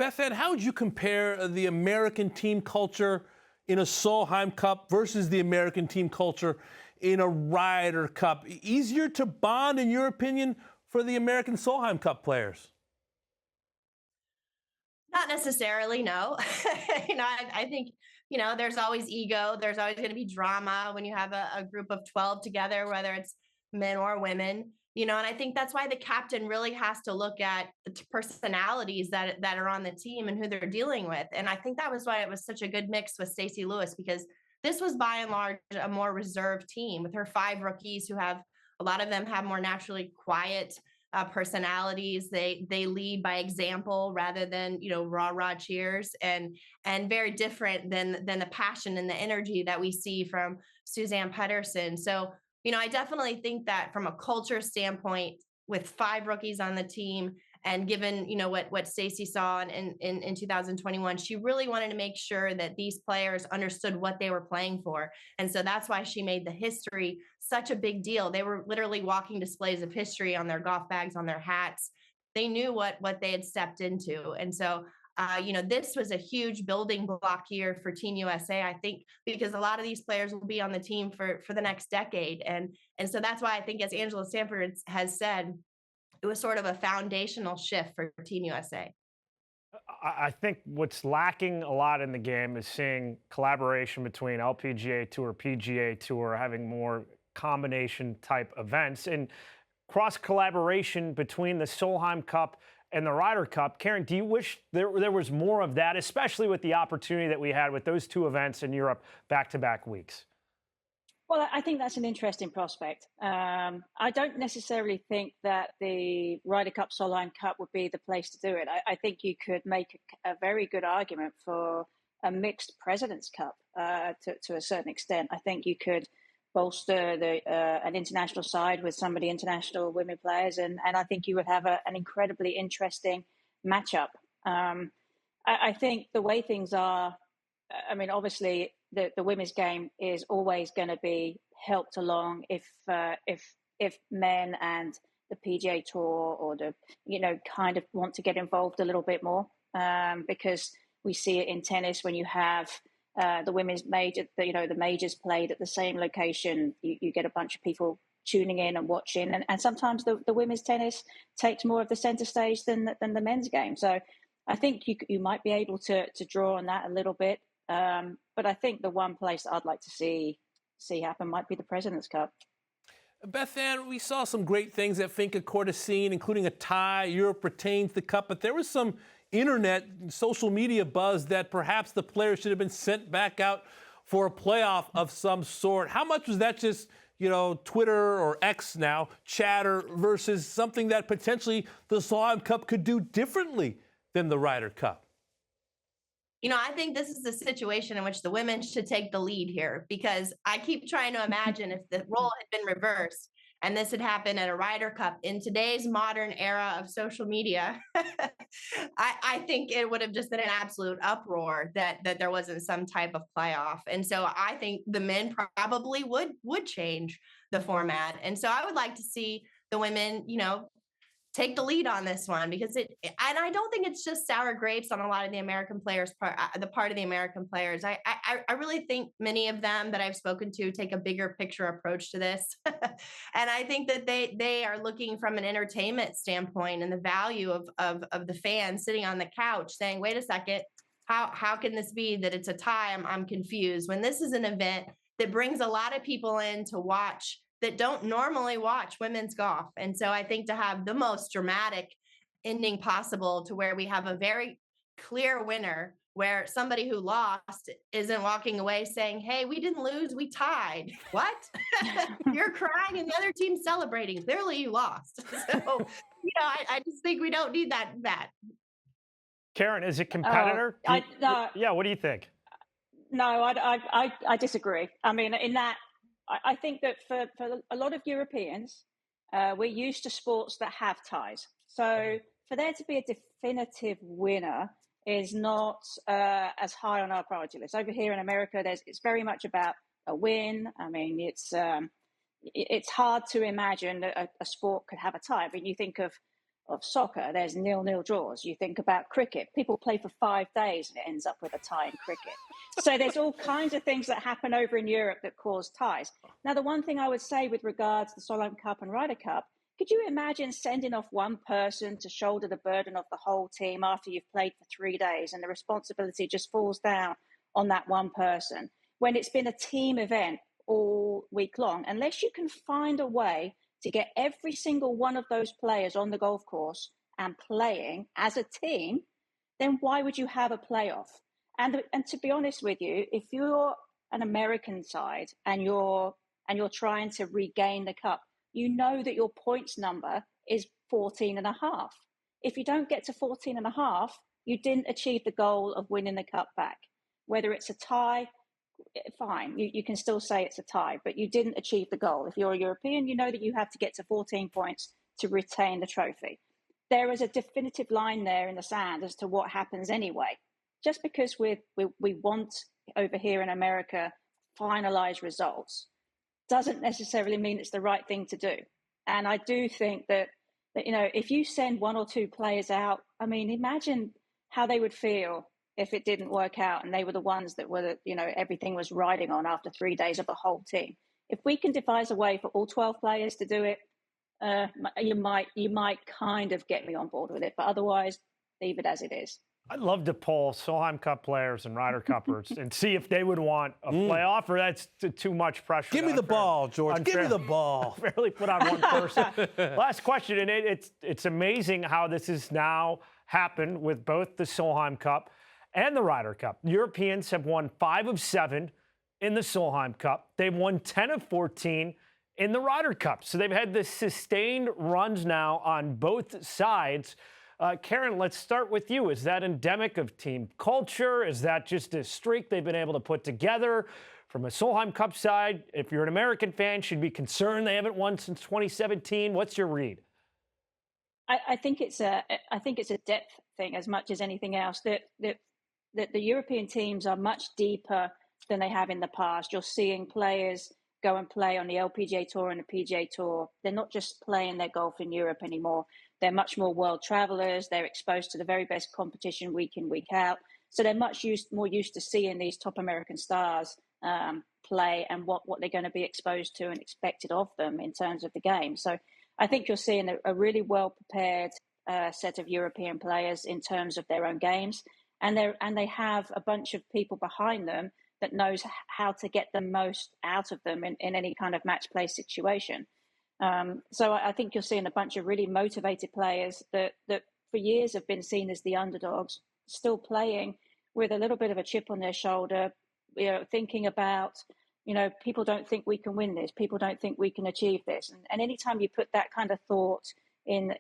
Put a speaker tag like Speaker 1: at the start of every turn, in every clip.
Speaker 1: Beth, how would you compare the American team culture in a Solheim Cup versus the American team culture in a Ryder Cup? Easier to bond, in your opinion, for the American Solheim Cup players?
Speaker 2: Not necessarily, no. I think, there's always ego. There's always going to be drama when you have a group of 12 together, whether it's men or women. And I think that's why the captain really has to look at the personalities that are on the team and who they're dealing with. And I think that was why it was such a good mix with Stacey Lewis, because this was by and large a more reserved team with her 5 rookies who have a lot of them have more naturally quiet personalities. They lead by example rather than rah cheers, and very different than the passion and the energy that we see from Suzann Pettersen. So I definitely think that from a culture standpoint, with 5 rookies on the team, and given what Stacey saw in 2021, she really wanted to make sure that these players understood what they were playing for, and so that's why she made the history such a big deal. They were literally walking displays of history on their golf bags, on their hats. They knew what they had stepped into, and so this was a huge building block year for Team USA, I think, because a lot of these players will be on the team for the next decade. And so that's why I think, as Angela Stanford has said, it was sort of a foundational shift for Team USA.
Speaker 3: I think what's lacking a lot in the game is seeing collaboration between LPGA Tour, PGA Tour, having more combination type events, and cross collaboration between the Solheim Cup and the Ryder Cup. Karen, do you wish there was more of that, especially with the opportunity that we had with those 2 events in Europe back-to-back weeks?
Speaker 4: Well, I think that's an interesting prospect. I don't necessarily think that the Ryder Cup, Solheim Cup would be the place to do it. I think you could make a very good argument for a mixed President's Cup to a certain extent. I think you could bolster an international side with some of the international women players, and I think you would have an incredibly interesting matchup. I think the way things are, obviously the women's game is always going to be helped along if men and the PGA Tour or the kind of want to get involved a little bit more, because we see it in tennis when you have the women's major, the majors played at the same location. You get a bunch of people tuning in and watching, and sometimes the women's tennis takes more of the center stage than the men's game. So I think you might be able to draw on that a little bit. But I think the one place I'd like to see happen might be the President's Cup.
Speaker 1: Beth Ann, we saw some great things at Finca Cortesine, including a tie. Europe retains the cup, but there was some internet, social media buzz that perhaps the players should have been sent back out for a playoff of some sort. How much was that just, Twitter or X now, chatter, versus something that potentially the Solheim Cup could do differently than the Ryder Cup?
Speaker 2: I think this is the situation in which the women should take the lead here, because I keep trying to imagine if the role had been reversed and this had happened at a Ryder Cup in today's modern era of social media. I think it would have just been an absolute uproar that there wasn't some type of playoff. And so I think the men probably would change the format. And so I would like to see the women, take the lead on this one, because and I don't think it's just sour grapes on a lot of the American players the part of the American players. I really think many of them that I've spoken to take a bigger picture approach to this. And I think that they are looking from an entertainment standpoint and the value of the fans sitting on the couch saying, wait a second, how can this be that it's a tie? I'm confused, when this is an event that brings a lot of people in to watch that don't normally watch women's golf. And so I think to have the most dramatic ending possible, to where we have a very clear winner, where somebody who lost isn't walking away saying, hey, we didn't lose, we tied. What? You're crying and the other team's celebrating. Clearly you lost. So, I just think we don't need that.
Speaker 3: Karen, is it competitor? Yeah, what do you think?
Speaker 4: No, I disagree. In that, I think that for a lot of Europeans, we're used to sports that have ties. So for there to be a definitive winner is not as high on our priority list. Over here in America, it's very much about a win. It's hard to imagine that a sport could have a tie. You think of of soccer, there's 0-0 draws. You think about cricket, people play for 5 days and it ends up with a tie in cricket. So there's all kinds of things that happen over in Europe that cause ties. Now, the one thing I would say with regards to the Solheim Cup and Ryder Cup, could you imagine sending off one person to shoulder the burden of the whole team after you've played for 3 days and the responsibility just falls down on that one person when it's been a team event all week long? Unless you can find a way to get every single one of those players on the golf course and playing as a team, then why would you have a playoff? And to be honest with you, if you're an American side and you're trying to regain the cup, you know that your points number is 14.5. If you don't get to 14.5, you didn't achieve the goal of winning the cup back. Whether it's a tie, fine, you can still say it's a tie, but you didn't achieve the goal. If you're a European, you know that you have to get to 14 points to retain the trophy. There is a definitive line there in the sand as to what happens anyway. Just because we want over here in America finalized results doesn't necessarily mean it's the right thing to do. And I do think that if you send 1 or 2 players out, I mean, imagine how they would feel if it didn't work out and they were the ones that were, everything was riding on after 3 days of the whole team. If we can devise a way for all 12 players to do it, you might kind of get me on board with it, but otherwise, leave it as it is.
Speaker 3: I'd love to poll Solheim Cup players and Ryder Cuppers and see if they would want a playoff, or that's too much pressure.
Speaker 1: Give me the ball, George. Give me the ball.
Speaker 3: Barely put on one person. Last question, and it's amazing how this has now happened with both the Solheim Cup and the Ryder Cup. Europeans have won 5 of 7 in the Solheim Cup. They've won 10 of 14 in the Ryder Cup. So they've had this sustained runs now on both sides. Karen, let's start with you. Is that endemic of team culture? Is that just a streak they've been able to put together? From a Solheim Cup side, if you're an American fan, should be concerned they haven't won since 2017. What's your read?
Speaker 4: I think it's a depth thing as much as anything else. That the European teams are much deeper than they have in the past. You're seeing players go and play on the LPGA Tour and the PGA Tour. They're not just playing their golf in Europe anymore. They're much more world travelers. They're exposed to the very best competition week in, week out. So they're more used to seeing these top American stars play and what they're going to be exposed to and expected of them in terms of the game. So I think you're seeing a really well-prepared set of European players in terms of their own games. And they have a bunch of people behind them that knows how to get the most out of them in any kind of match play situation. So I think you're seeing a bunch of really motivated players that for years have been seen as the underdogs, still playing with a little bit of a chip on their shoulder, thinking about, people don't think we can win this. People don't think we can achieve this. And anytime you put that kind of thought in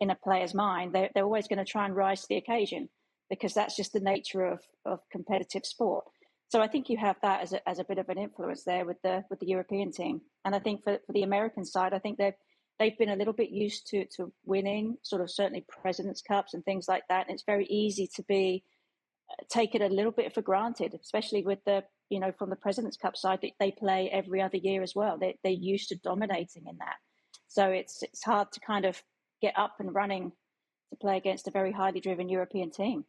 Speaker 4: a player's mind, they're always going to try and rise to the occasion, because that's just the nature of competitive sport. So I think you have that as a bit of an influence there with the European team. And I think for the American side, I think they've been a little bit used to winning sort of certainly President's Cups and things like that. And it's very easy to be taken a little bit for granted, especially with from the President's Cup side that they play every other year as well. They're used to dominating in that. So it's hard to kind of get up and running to play against a very highly driven European team.